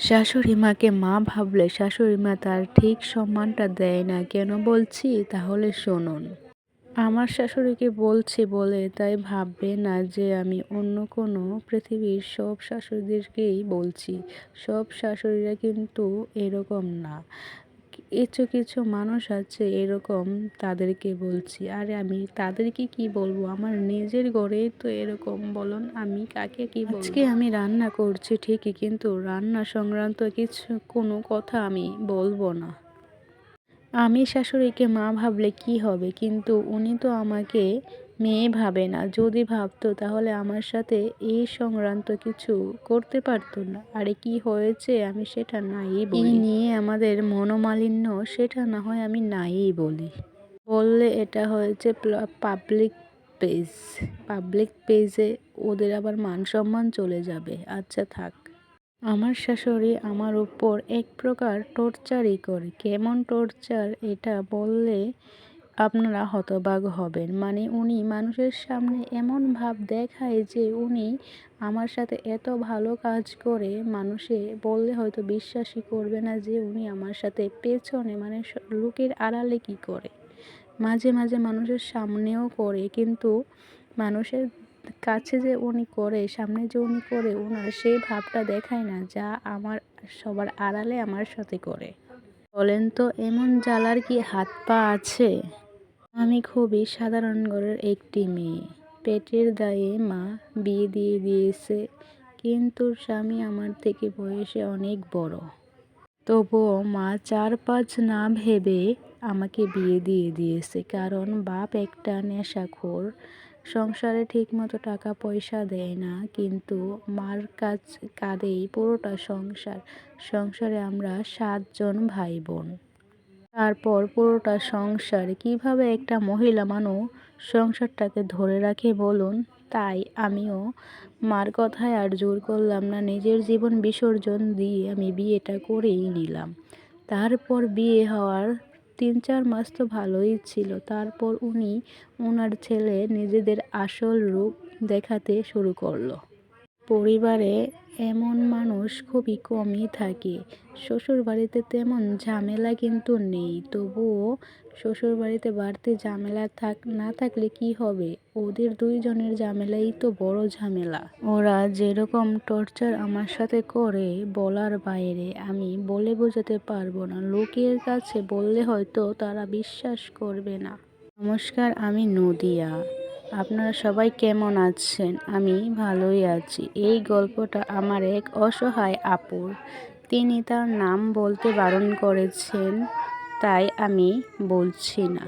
শাশুড়ি মাকে মা ভাবলে শাশুড়ি মা তার ঠিক সম্মানটা দেয় না কেন বলছি তাহলে শুনুন। আমার শাশুড়িকে বলছি বলে তাই ভাববে না যে আমি অন্য কোনো পৃথিবীর সব শাশুড়িদেরকেই বলছি। সব শাশুড়িরা কিন্তু এরকম না। কিছু কিছু মানুষ আছে এরকম, তাদেরকে বলছি। আরে আমি তাদেরকে কি বলবো, আমার নিজের ঘরেই তো এরকম, বলুন আমি কাকে কি বলবো। আজকে আমি রান্না করছি ঠিকই, কিন্তু রান্না সংক্রান্ত কোনো কথা আমি বলবো না। আমি শাশুড়িকে মা ভাবলে কি হবে, কিন্তু উনি তো আমাকে মেয়ে ভাবে না। যদি ভাবতো তাহলে আমার সাথে এই সংক্রান্ত কিছু করতে পারতো না। আরে কি হয়েছে আমি সেটা নাই বলি, নিয়ে আমাদের মনোমালিন্য সেটা না হয় আমি নাই বলি। বললে এটা হয়েছে পাবলিক পেজ, পাবলিক পেজে ওদের আবার মান সম্মান চলে যাবে। আচ্ছা থাক। আমার শাশুড়ি আমার উপর এক প্রকার টর্চারই করে। কেমন টর্চার এটা বললে আপনারা হতবাক হবেন। মানে উনি মানুষের সামনে এমন ভাব দেখায় যে উনি আমার সাথে এত ভালো কাজ করে, মানুষে বললে হয়তো বিশ্বাসই করবে না যে উনি আমার সাথে পেছনে মানে লোকের আড়ালে কি করে। মাঝে মাঝে মানুষের সামনেও করে, কিন্তু মানুষের কাছে যে উনি করে, সামনে যে উনি করে, ওনার সেই ভাবটা দেখায় না যা আমার সবার আড়ালে আমার সাথে করে। বলেন তো এমন জ্বালার কি হাত পা আছে? আমি খুবই সাধারণ ঘরের একটি মেয়ে। পেটের দায়ে মা বিয়ে দিয়ে দিয়েছে, কিন্তু স্বামী আমার থেকে বয়সে অনেক বড়। তবুও মা 4-5 না ভেবে আমাকে বিয়ে দিয়ে দিয়েছে, কারণ বাপ একটা নেশাখোর, সংসারে ঠিকমতো টাকা পয়সা দেয় না, কিন্তু মার কাঁধেই পুরোটা সংসার। সংসারে আমরা 7 জন ভাই বোন। তারপর পুরোটা সংসার কিভাবে একটা মহিলা মানুষ সংসারটাকে ধরে রাখে বলুন। তাই আমিও মার কথায় আর জোর করলাম না, নিজের জীবন বিসর্জন দিয়ে আমি বিয়েটা করেই নিলাম। তারপর বিয়ে হওয়ার 3-4 মাস তো ভালোই ছিল, তারপর উনি ওনার ছেলে নিজেদের আসল রূপ দেখাতে শুরু করলো। পরিবারে এমন মানুষ খুবই কমই থাকে। শ্বশুরবাড়িতে তেমন ঝামেলা কিন্তু নেই, তবুও শ্বশুরবাড়িতে বাড়তি ঝামেলা না থাকলে কি হবে, ওদের 2 জনের ঝামেলাই তো বড় ঝামেলা। ওরা যেরকম টর্চার আমার সাথে করে বলার বাইরে, আমি বলে বোঝাতে পারবো না। লোকের কাছে বললে হয়তো তারা বিশ্বাস করবে না। নমস্কার, আমি নদিয়া। আপনারা সবাই কেমন আছেন? আমি ভালোই আছি। এই গল্পটা আমার এক অসহায় আপুর। তিনি তার নাম বলতে বারণ করেছেন, তাই আমি বলছি না।